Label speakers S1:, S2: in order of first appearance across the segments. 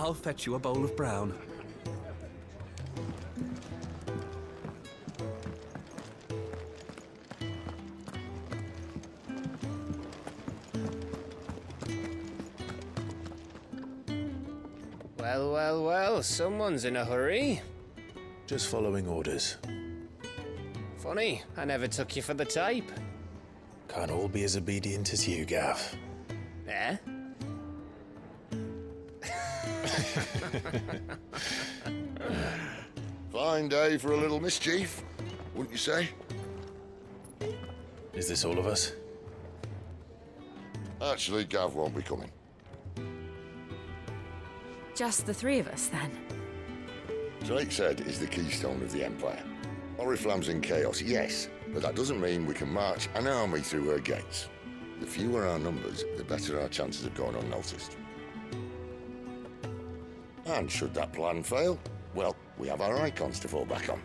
S1: I'll fetch you a bowl of brown.
S2: Well, well, well, someone's in a hurry.
S3: Just following orders.
S2: Funny, I never took you for the type.
S3: Can't all be as obedient as you, Gav.
S2: Eh?
S4: Fine day for a little mischief, wouldn't you say?
S3: Is this all of us?
S4: Actually, Gav won't be coming.
S5: Just the three of us, then?
S4: Drake's Head is the keystone of the Empire. Oriflamme's in chaos, yes, but that doesn't mean we can march an army through her gates. The fewer our numbers, the better our chances of going unnoticed. And should that plan fail, well, we have our Eikons to fall back on.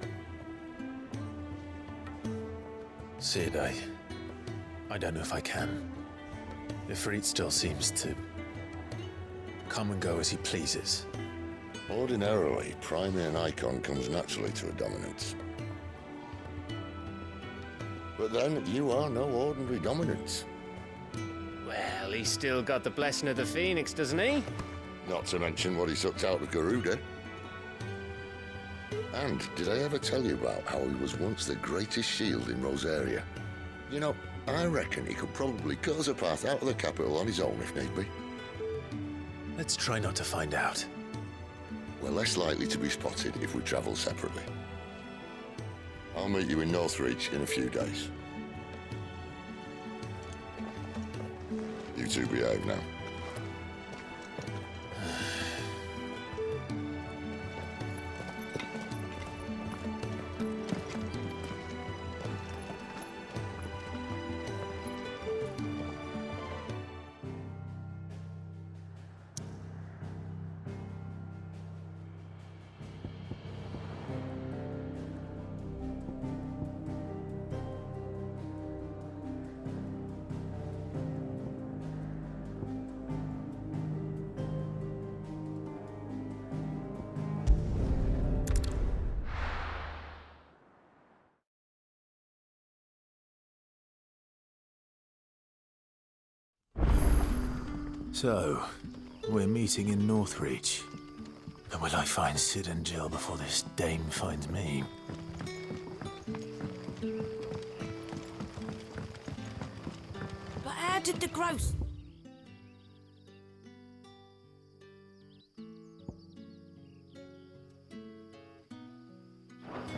S3: Sid, I don't know if I can. Ifrit still seems to come and go as he pleases.
S4: Ordinarily, priming an Eikon comes naturally to a dominance. But then, you are no ordinary dominance.
S2: Well, he's still got the blessing of the Phoenix, doesn't he?
S4: Not to mention what he sucked out of Garuda. And did I ever tell you about how he was once the greatest shield in Rosaria? You know, I reckon he could probably cut us a path out of the capital on his own if need be.
S3: Let's try not to find out.
S4: We're less likely to be spotted if we travel separately. I'll meet you in Northreach in a few days. You two behave now.
S3: So, we're meeting in Northreach. But will I find Sid and Jill before this dame finds me?
S5: But how did the gross...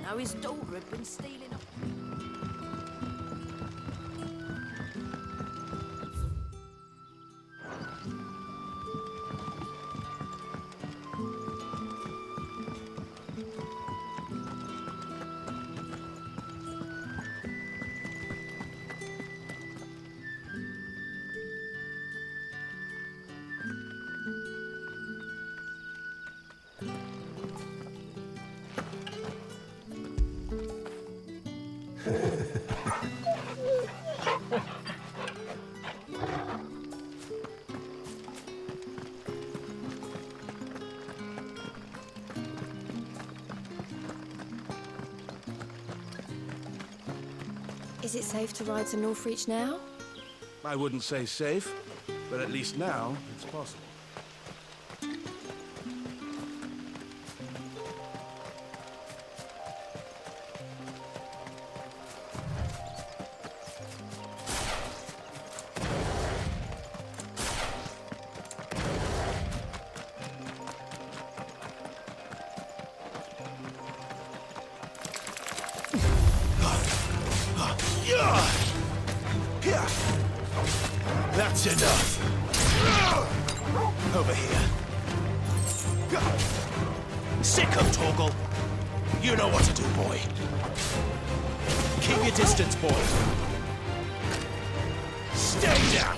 S5: Now his daughter had been stealing up. Is it safe to ride to Northreach now?
S1: I wouldn't say safe, but at least now it's possible.
S3: That's enough! Over here. Sick of Torgal! You know what to do, boy. Keep your distance, boy. Stay down!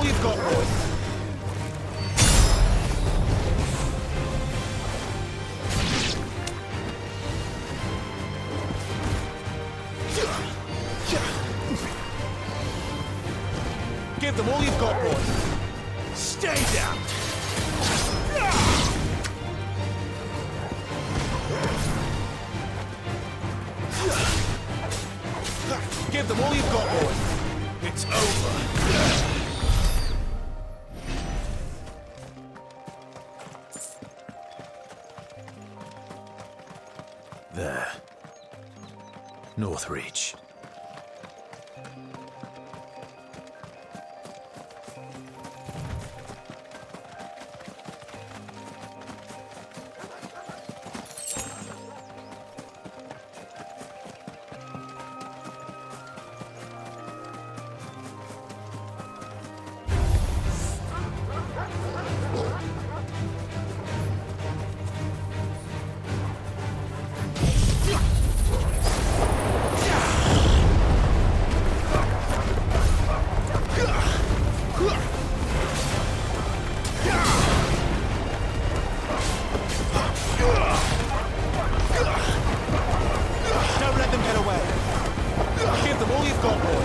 S1: all you've got, boy. Give them all you've got, boy. Stay down. Give them all you've got, boy. It's over.
S3: There. North Reach.
S1: Don't let them get away. Give them all you've got, boy.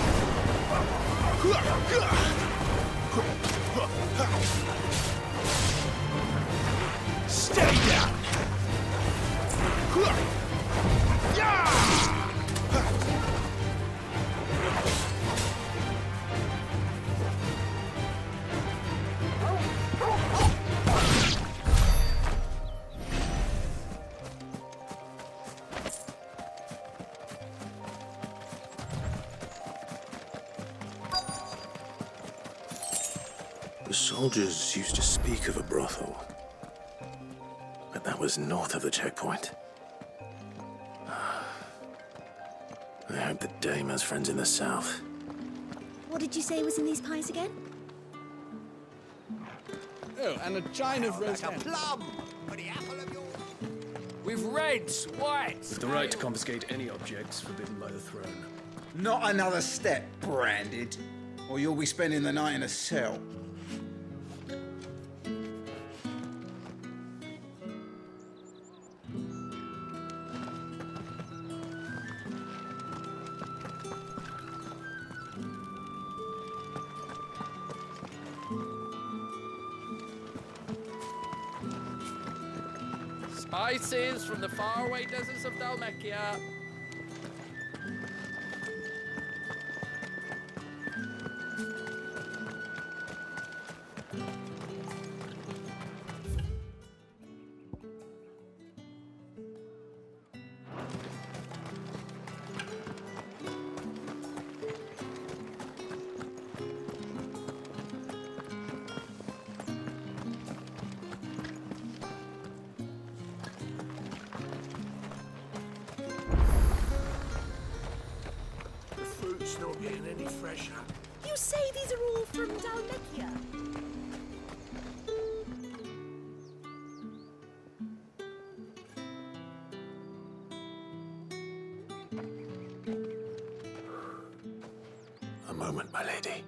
S1: Stay down.
S3: The soldiers used to speak of a brothel, but that was north of the checkpoint. I hope the dame has friends in the south.
S6: What did you say was in these pies again?
S7: Oh, and a chine of roast like a plum for the apple of your... With reds, whites...
S3: With the right to confiscate any objects forbidden by the throne.
S8: Not another step, Branded, or you'll be spending the night in a cell.
S7: Spices from the faraway deserts of Dalmekia.
S1: Fruit's not getting any fresher.
S6: You say these are all from Dalmekia?
S3: A moment, my lady.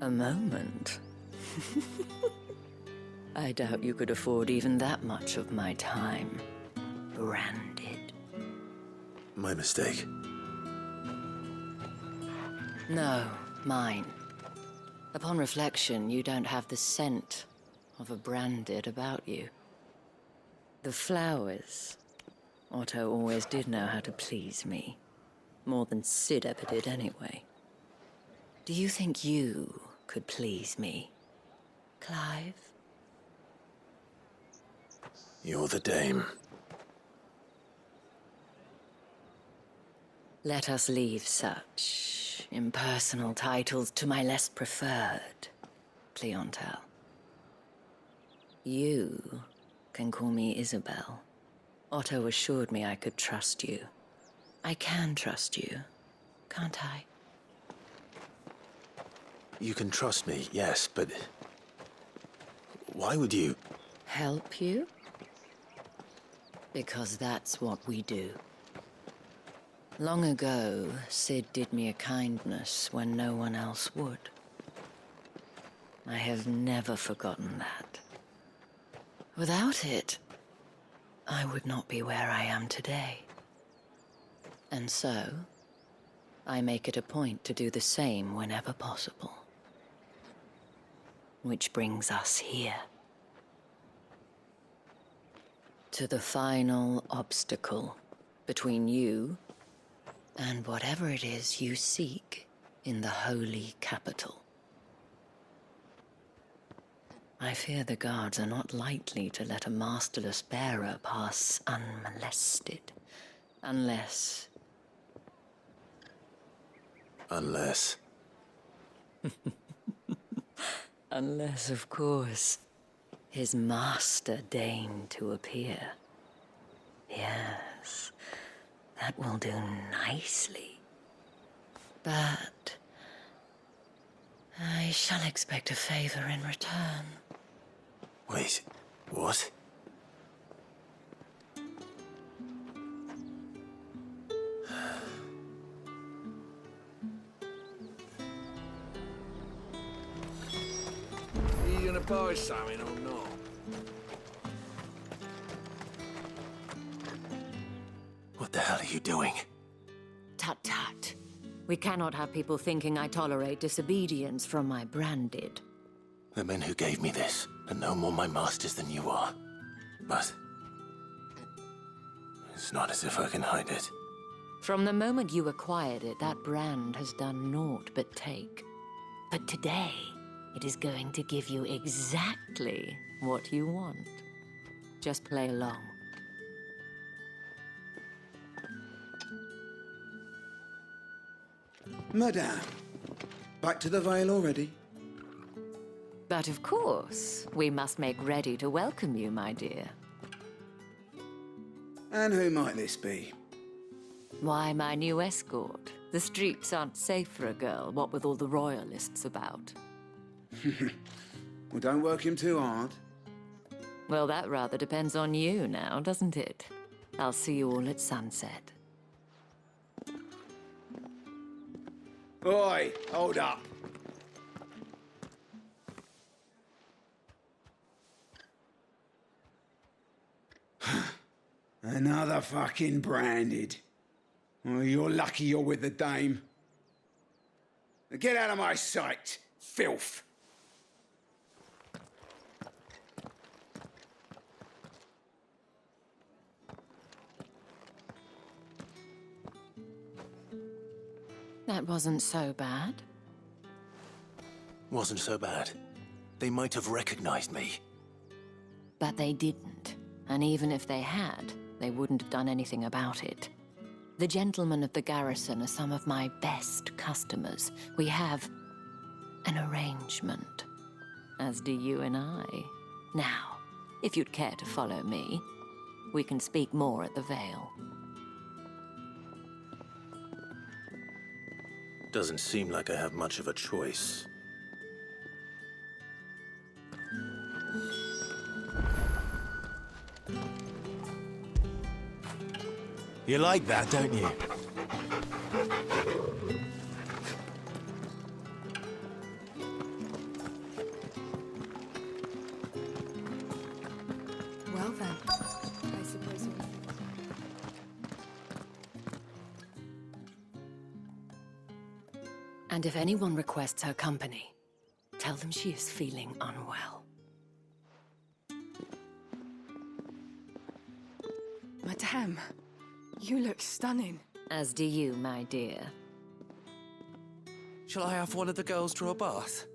S9: A moment? I doubt you could afford even that much of my time. Branded.
S3: My mistake.
S9: No, mine. Upon reflection, you don't have the scent of a branded about you. The flowers. Otto always did know how to please me. More than Sid ever did anyway. Do you think you could please me, Clive?
S3: You're the dame.
S9: Let us leave such impersonal titles to my less preferred clientele. You can call me Isabelle. Otto assured me I could trust you. I can trust you, can't I?
S3: You can trust me, yes, but why would you?
S9: Help you? Because that's what we do. Long ago, Sid did me a kindness when no one else would. I have never forgotten that. Without it, I would not be where I am today. And so, I make it a point to do the same whenever possible. Which brings us here. To the final obstacle between you and whatever it is you seek in the holy capital. I fear the guards are not likely to let a masterless bearer pass unmolested. Unless... Unless, of course, his master deigned to appear. Yes, that will do nicely. But... I shall expect a favor in return.
S3: Wait, what?
S7: Are you gonna buy something or not?
S3: What the hell are you doing?
S9: Tut tut. We cannot have people thinking I tolerate disobedience from my branded.
S3: The men who gave me this are no more my masters than you are. But... it's not as if I can hide it.
S9: From the moment you acquired it, that brand has done naught but take. But today, it is going to give you exactly what you want. Just play along.
S8: Madame, back to the Vale already?
S9: But of course, we must make ready to welcome you, my dear.
S8: And who might this be?
S9: Why, my new escort. The streets aren't safe for a girl, what with all the royalists about.
S8: Well, don't work him too hard.
S9: Well, that rather depends on you now, doesn't it? I'll see you all at sunset.
S8: Oi, hold up. Another fucking branded. Oh, you're lucky you're with the dame. Now get out of my sight, filth.
S9: That wasn't so bad.
S3: Wasn't so bad. They might have recognized me.
S9: But they didn't. And even if they had, they wouldn't have done anything about it. The gentlemen of the garrison are some of my best customers. We have an arrangement, as do you and I. Now, if you'd care to follow me, we can speak more at the Vale.
S3: Doesn't seem like I have much of a choice. You like that, don't you?
S5: Well then, I suppose we...
S9: And if anyone requests her company, tell them she is feeling unwell.
S10: Madame, you look stunning.
S9: As do you, my dear.
S1: Shall I have one of the girls draw a bath?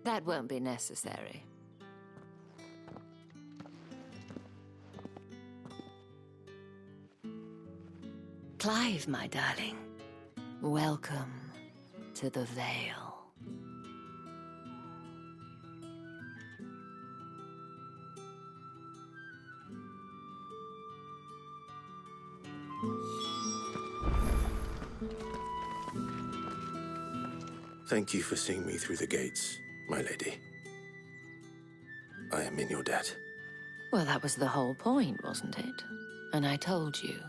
S9: That won't be necessary. Clive, my darling. Welcome to the Vale.
S3: Thank you for seeing me through the gates, my lady. I am in your debt.
S9: Well, that was the whole point, wasn't it? And I told you,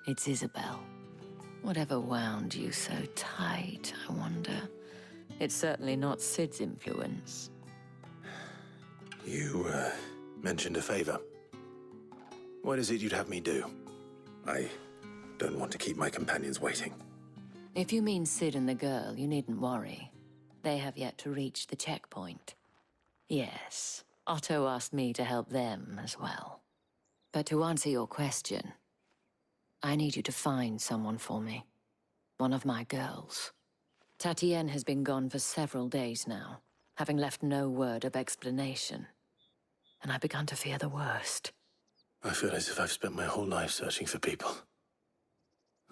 S9: it's Isabelle. Whatever wound you so tight, I wonder. It's certainly not Sid's influence.
S3: You, mentioned a favor. What is it you'd have me do? I don't want to keep my companions waiting.
S9: If you mean Sid and the girl, you needn't worry. They have yet to reach the checkpoint. Yes, Otto asked me to help them as well. But to answer your question, I need you to find someone for me. One of my girls. Tatienne has been gone for several days now, having left no word of explanation. And I've begun to fear the worst.
S3: I feel as if I've spent my whole life searching for people.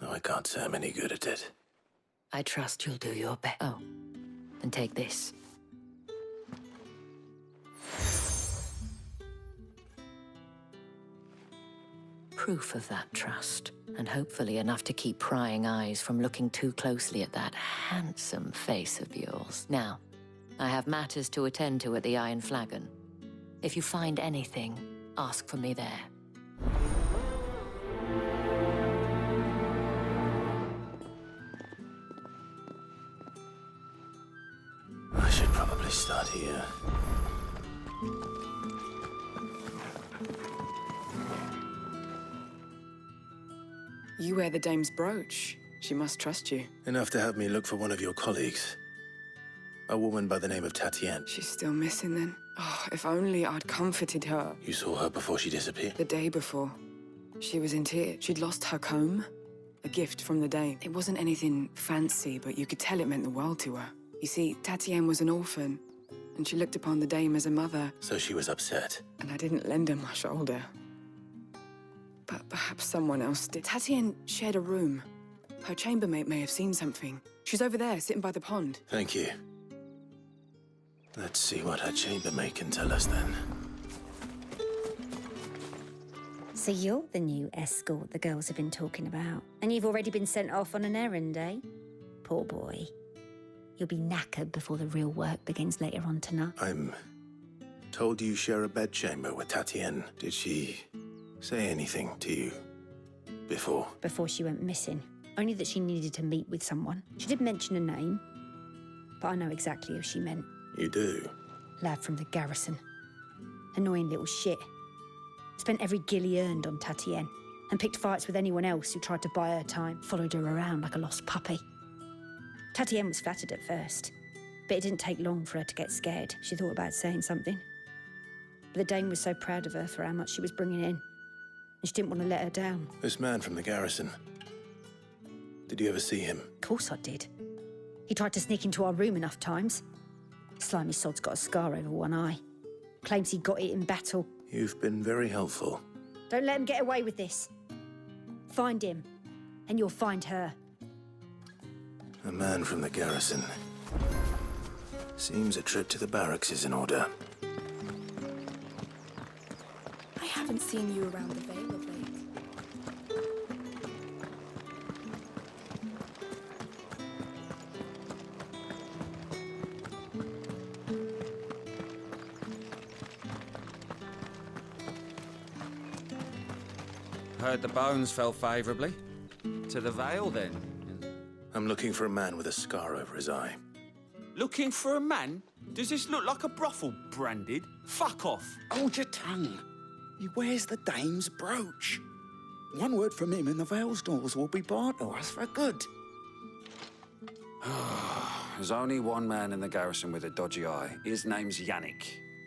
S3: No, I can't say I'm any good at it.
S9: I trust you'll do your best. Oh, and take this. Proof of that trust, and hopefully enough to keep prying eyes from looking too closely at that handsome face of yours. Now, I have matters to attend to at the Iron Flagon. If you find anything, ask for me there.
S3: I should probably start here.
S10: You wear the dame's brooch. She must trust you.
S3: Enough to have me look for one of your colleagues. A woman by the name of Tatienne.
S10: She's still missing then. Oh, if only I'd comforted her.
S3: You saw her before she disappeared?
S10: The day before. She was in tears. She'd lost her comb. A gift from the dame. It wasn't anything fancy, but you could tell it meant the world to her. You see, Tatienne was an orphan, and she looked upon the dame as a mother.
S3: So she was upset.
S10: And I didn't lend her my shoulder. But perhaps someone else did. Tatienne shared a room. Her chambermaid may have seen something. She's over there, sitting by the pond.
S3: Thank you. Let's see what her chambermaid can tell us then.
S11: So you're the new escort the girls have been talking about. And you've already been sent off on an errand, eh? Poor boy. You'll be knackered before the real work begins later on tonight.
S3: I'm told you share a bedchamber with Tatienne. Did she say anything to you before?
S11: Before she went missing. Only that she needed to meet with someone. She did mention a name, but I know exactly who she meant.
S3: You do?
S11: Lad from the garrison. Annoying little shit. Spent every guil he earned on Tatienne, and picked fights with anyone else who tried to buy her time. Followed her around like a lost puppy. Tatienne was flattered at first, but it didn't take long for her to get scared. She thought about saying something. But the dame was so proud of her for how much she was bringing in, and she didn't want to let her down.
S3: This man from the garrison. Did you ever see him?
S11: Of course I did. He tried to sneak into our room enough times. Slimy sod's got a scar over one eye. Claims he got it in battle.
S3: You've been very helpful.
S11: Don't let him get away with this. Find him, and you'll find her.
S3: A man from the garrison. Seems a trip to the barracks is in order.
S5: I haven't seen you around the Vale of late.
S7: Heard the bones fell favourably. To the Vale, then?
S3: I'm looking for a man with a scar over his eye.
S7: Looking for a man? Does this look like a brothel, Branded? Fuck off.
S8: Hold your tongue. He wears the dame's brooch. One word from him and the Vale's doors will be barred to us for good.
S7: There's only one man in the garrison with a dodgy eye. His name's Yannick.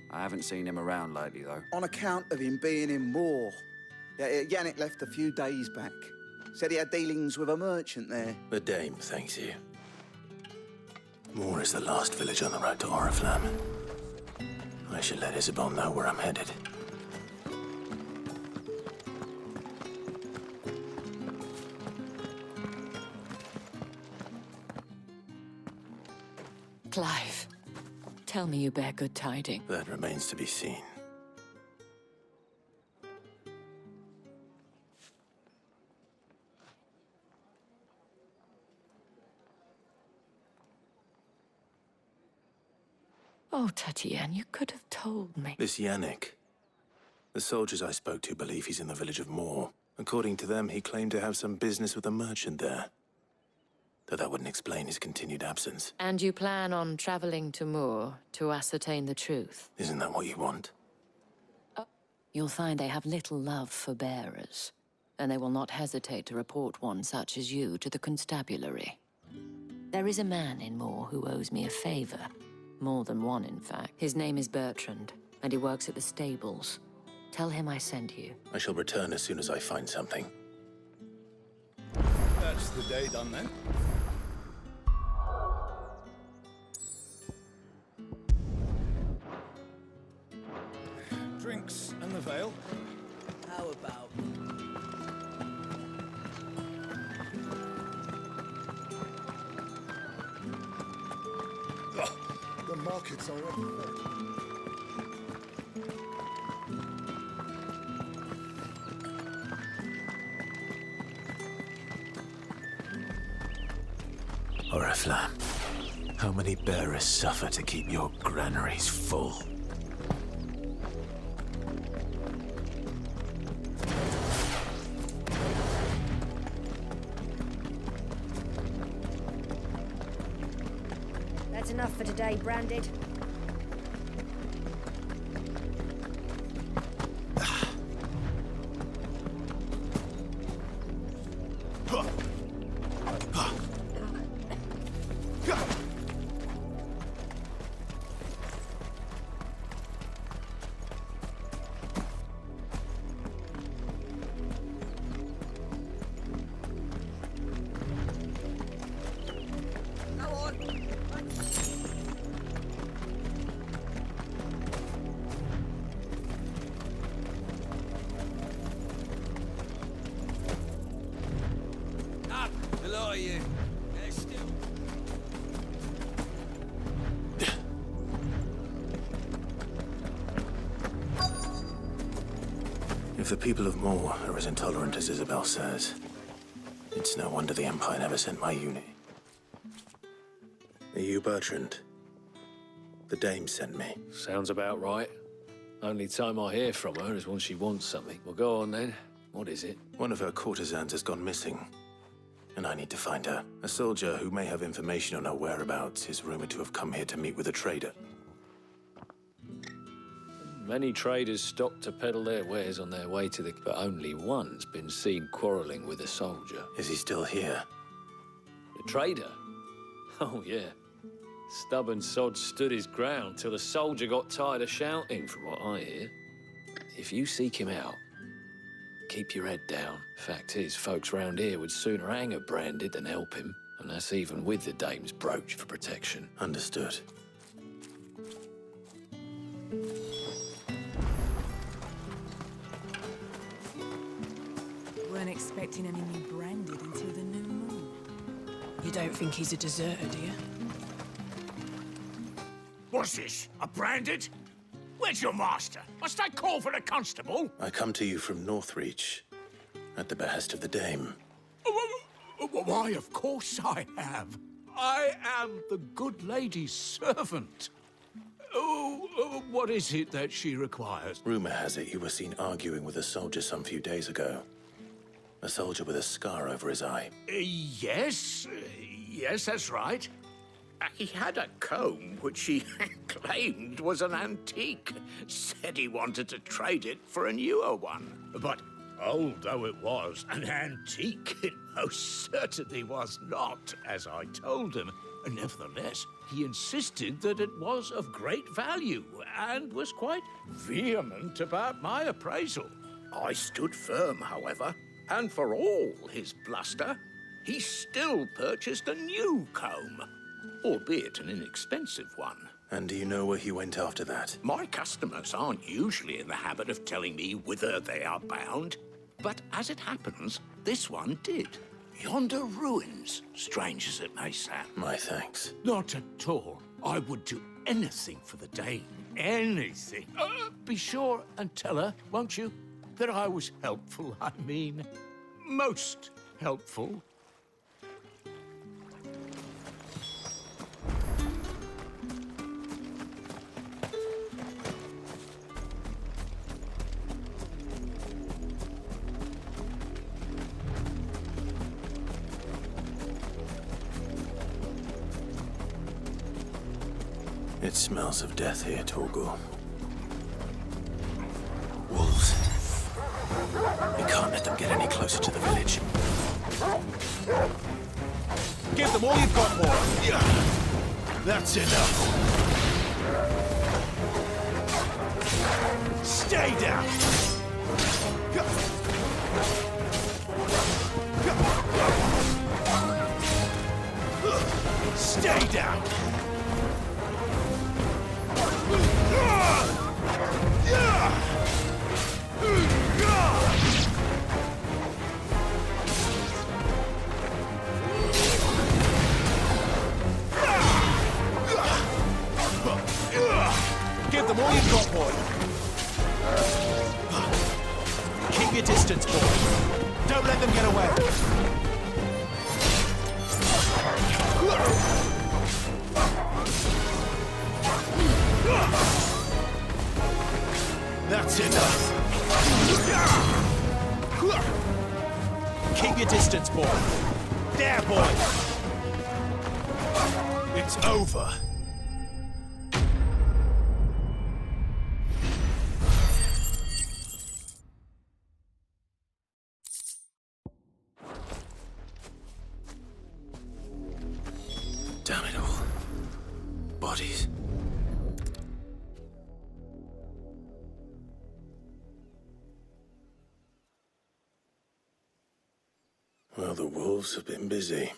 S7: I haven't seen him around lately, though.
S8: On account of him being in war. Yeah, Yannick left a few days back. Said he had dealings with a merchant there.
S3: The dame thanks you. Moor is the last village on the road to Oriflamme. I should let Isabelle know where I'm headed.
S9: Clive, tell me you bear good tidings.
S3: That remains to be seen.
S9: Oh, Tatienne, you could have told me.
S3: This Yannick. The soldiers I spoke to believe he's in the village of Moor. According to them, he claimed to have some business with a merchant there. though that wouldn't explain his continued absence.
S9: And you plan on traveling to Moor to ascertain the truth?
S3: Isn't that what you want?
S9: You'll find they have little love for bearers, and they will not hesitate to report one such as you to the constabulary. There is a man in Moor who owes me a favor. More than one, in fact. His name is Bertrand, and he works at the stables. Tell him I sent you.
S3: I shall return as soon as I find something.
S7: That's the day done then. Drinks and the veil.
S12: How about...
S4: The markets are everywhere.
S3: Oriflamme, how many bearers suffer to keep your granaries full?
S11: That's enough for today, Branded.
S3: If the people of Moor are as intolerant as Isabelle says, it's no wonder the Empire never sent my unit. Are you Bertrand? The dame sent me.
S13: Sounds about right. Only time I hear from her is when she wants something. Well, go on then. What is it?
S3: One of her courtesans has gone missing, and I need to find her. A soldier who may have information on her whereabouts is rumored to have come here to meet with a trader.
S13: Many traders stop to peddle their wares on their way to the... But only one's been seen quarreling with a soldier.
S3: Is he still here?
S13: The trader? Oh, yeah. Stubborn sod stood his ground till the soldier got tired of shouting, from what I hear. If you seek him out, keep your head down. Fact is, folks round here would sooner hang a Branded than help him. And that's even with the dame's brooch for protection.
S3: Understood.
S10: Weren't expecting any new Branded until the new moon.
S14: You don't think he's a deserter, do you?
S7: What's this? A Branded? Where's your master? Must I call for the constable?
S3: I come to you from Northreach, at the behest of the dame.
S7: Why, of course I have. I am the good lady's servant. Oh, what is it that she requires?
S3: Rumor has it you were seen arguing with a soldier some few days ago. A soldier with a scar over his eye.
S7: Yes, that's right. He had a comb which he claimed was an antique. Said he wanted to trade it for a newer one. But old though it was, an antique it most certainly was not, as I told him. Nevertheless, he insisted that it was of great value and was quite vehement about my appraisal. I stood firm, however, and for all his bluster, he still purchased a new comb, albeit an inexpensive one.
S3: And do you know where he went after that?
S7: My customers aren't usually in the habit of telling me whither they are bound, but as it happens, this one did. Yonder ruins, strange as it may sound.
S3: My thanks.
S7: Not at all. I would do anything for the dame. Anything. Be sure and tell her, won't you, that I was helpful. I mean, most helpful.
S3: It smells of death here, Torgor. Wolves. We can't let them get any closer to the village.
S1: Give them all you've got, boy.
S3: Yeah. That's enough.
S1: Stay down. Stay down. Give them all you've got, boy. Keep your distance, boy. Don't let them get away. That's enough. Keep your distance, boy. There, boy. It's over.
S3: Damn it all. Bodies. Well, the wolves have been busy.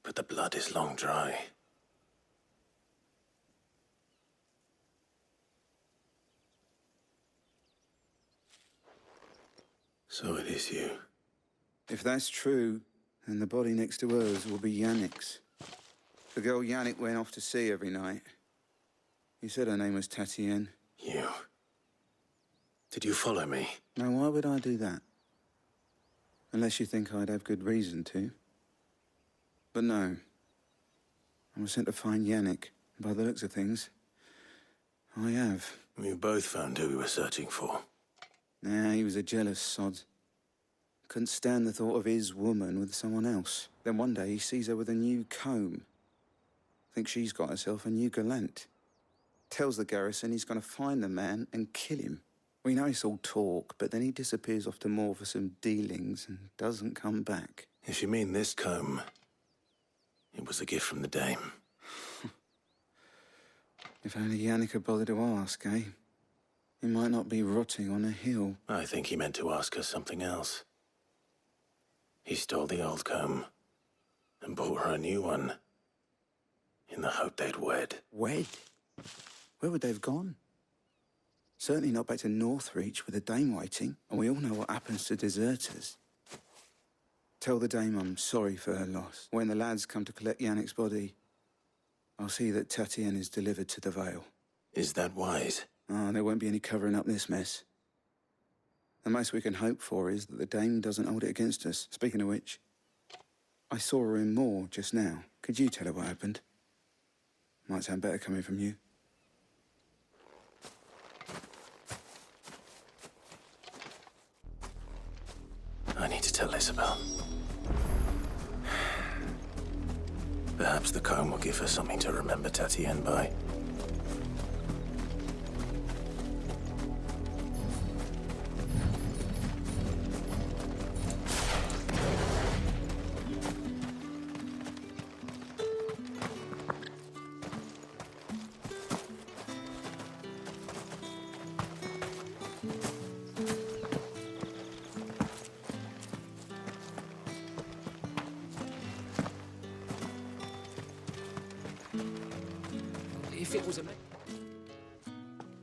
S3: But the blood is long dry. So it is you.
S8: If that's true, then the body next to hers will be Yannick's. The girl Yannick went off to see every night. You said her name was Tatienne.
S3: You. Did you follow me?
S8: Now, why would I do that? Unless you think I'd have good reason to. But no. I was sent to find Yannick. By the looks of things, I have.
S3: We both found who we were searching for.
S8: Nah, he was a jealous sod. Couldn't stand the thought of his woman with someone else. Then one day he sees her with a new comb. Thinks she's got herself a new gallant. Tells the garrison he's going to find the man and kill him. We know it's all talk, but then he disappears off to Moor for some dealings and doesn't come back.
S3: If you mean this comb, it was a gift from the dame.
S8: If only Yannick had bothered to ask, eh? He might not be rotting on a hill.
S3: I think he meant to ask her something else. He stole the old comb and bought her a new one in the hope they'd wed.
S8: Wed? Where would they have gone? Certainly not back to Northreach with the dame waiting, and we all know what happens to deserters. Tell the dame I'm sorry for her loss. When the lads come to collect Yannick's body, I'll see that Tatienne is delivered to the Vale.
S3: Is that wise?
S8: Oh, there won't be any covering up this mess. The most we can hope for is that the dame doesn't hold it against us. Speaking of which, I saw her in Moor just now. Could you tell her what happened? Might sound better coming from you.
S3: I need to tell Isabelle. Perhaps the comb will give her something to remember Tatienne by.
S14: If it was a...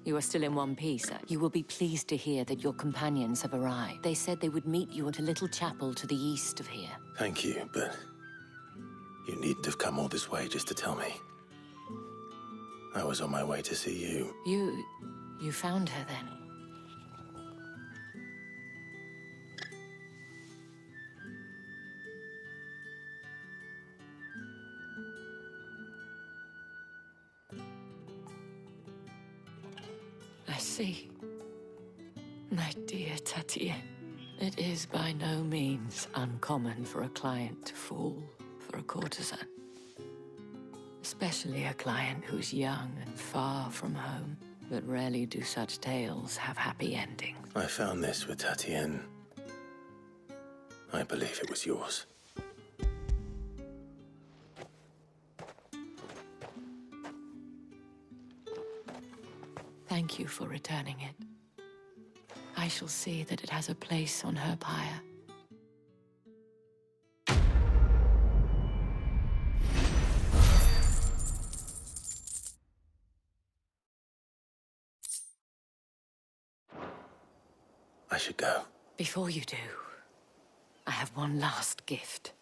S9: You are still in one piece. You will be pleased to hear that your companions have arrived. They said they would meet you at a little chapel to the east of here.
S3: Thank you, but you needn't have come all this way just to tell me. I was on my way to see you.
S9: You found her then? I see. My dear Tatienne, it is by no means uncommon for a client to fall for a courtesan. Especially a client who's young and far from home. But rarely do such tales have happy endings.
S3: I found this with Tatienne. I believe it was yours.
S9: Thank you for returning it. I shall see that it has a place on her pyre.
S3: I should go.
S9: Before you do, I have one last gift.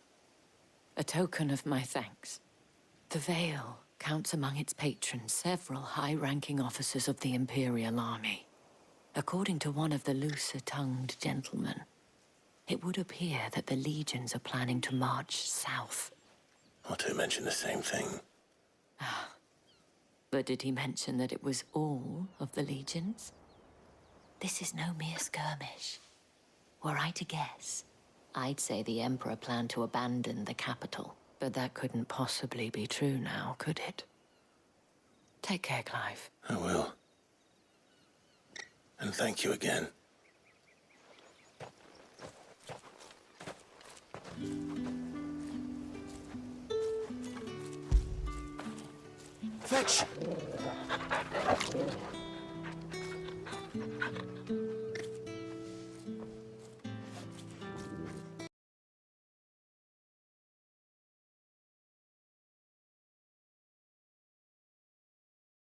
S9: A token of my thanks. The Veil counts among its patrons several high-ranking officers of the Imperial Army. According to one of the looser-tongued gentlemen, it would appear that the legions are planning to march south.
S3: Or to mention the same thing.
S9: But did he mention that it was all of the legions? This is no mere skirmish. Were I to guess, I'd say the Emperor planned to abandon the capital. But that couldn't possibly be true now, could it? Take care, Clive.
S3: I will. And thank you again.
S1: Fetch!